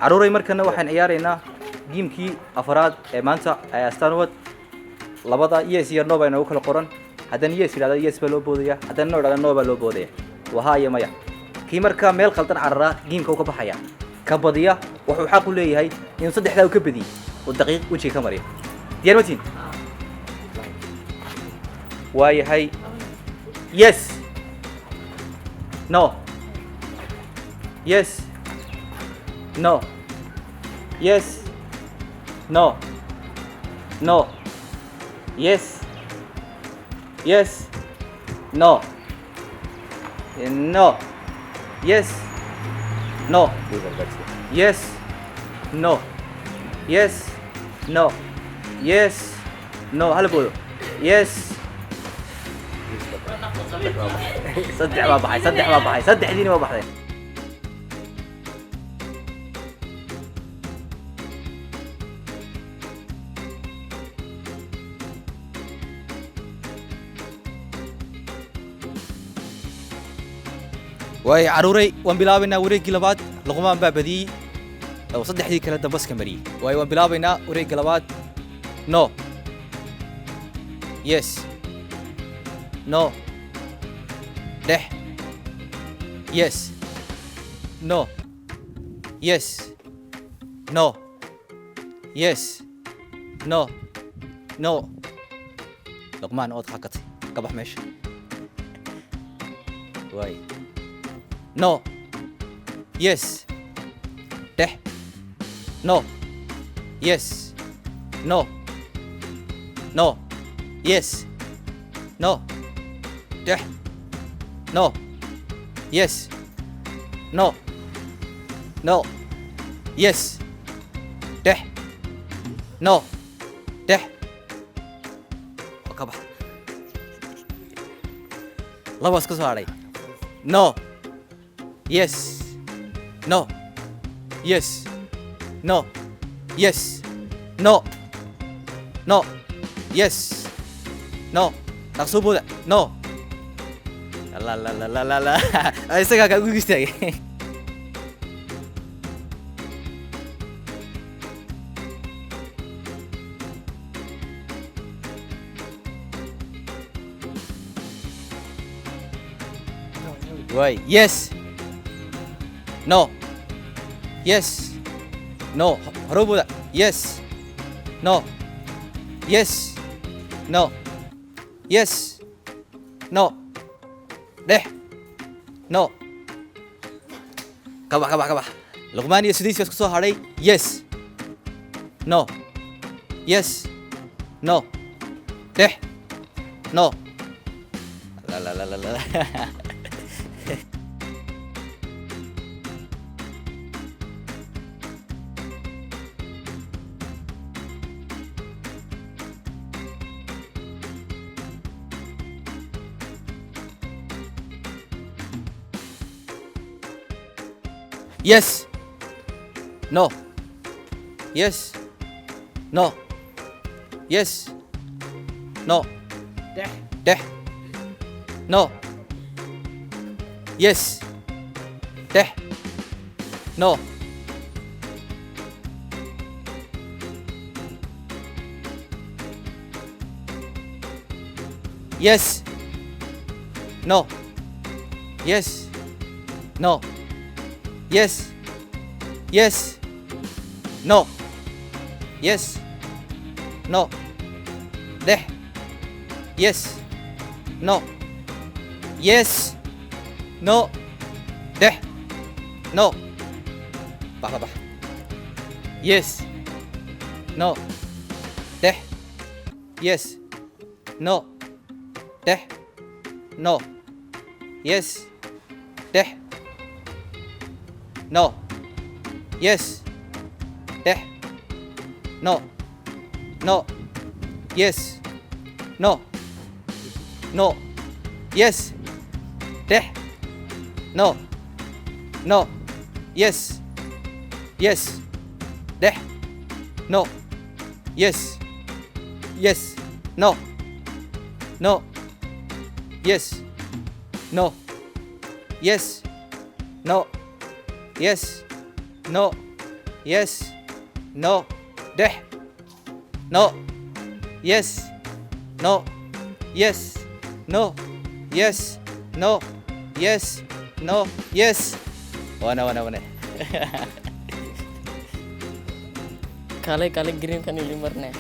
عروري مركنا وحن عيارنا جيم كي أفراد مانسا أستان ود لبضا يس يرنو بينه وكل قرن هذا يس هذا يس بلو بوديا هذا نور هذا نور بلو بوديا وهاي مايا كي مركا ميل خلطن عرّا جيم كوكب بحياة كبضيا وحو حاقوا لي هاي ينصدح له كبدي والدقيق وشي كمري ديال متين واي هاي يس نو يس نو يس نو نو يس يس نو نو يس نو يس نو يس نو يس نو هلا بقولوا يس صدق ما بحي صدق ما بحي صدق ديني ما بحي واي عروري وان بلابنا وريق لباد لقمان بابدي او صدح دي كلا دبس كمري واي وان بلابنا وريق لباد نو يس نو ده يس نو يس نو يس نو نو لقمان اوض حقت قبح مش واي No. Yes. Deh. No. Yes. No. No. Yes. No. Deh. No. Yes. No. No. Yes. Deh. No. Deh. Kabah. Lawas ku suara. No. Yes. No. Yes. No. Yes. No. No. Yes. No. Taksubo da. No. La la la la la la. Esa kakak gue gusti lagi. Why? Yes. No. Yes. No. Haruboda. Yes. No. Yes. No. Yes. No. Deh. No. Kabah. Luqman iyo sidiis ku soo haray. Yes. No. Yes. No. Deh. No. La. Yes. No. Yes. No. Yes. No. Deh. No. Yes. Deh. No. Yes. No. Yes. No. Yes. Yes. No. Yes. No. Deh. Yes. No. Yes. No. Deh. No. Bah. Yes. No. Deh. Yes. No. Deh. No. Yes. Deh. No. Yes. Deh. No. No. Yes. No. No. Yes. Deh. No. No. Yes. Yes. Deh. No. Yes. Yes. No. No. Yes. No. Yes. No. Yes. No. yes no deh no yes no yes no yes no yes no yes wana kale green kan ili marne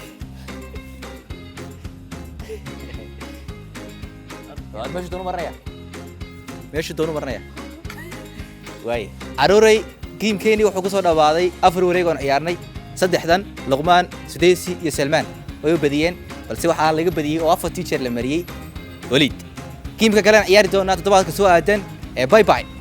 meesha doonu marnaya waay aroorey geemkeeni wuxuu ku soo dhawaaday afar wareeg oo ciyaarnay saddexdan Luqmaan Sudeesi iyo Salmaan way u badiyeen balse waxa laga badiyay oo afar teacher la mariyay Waliid geemka kale ciyaari doonaa toddobaadka soo aadan bye bye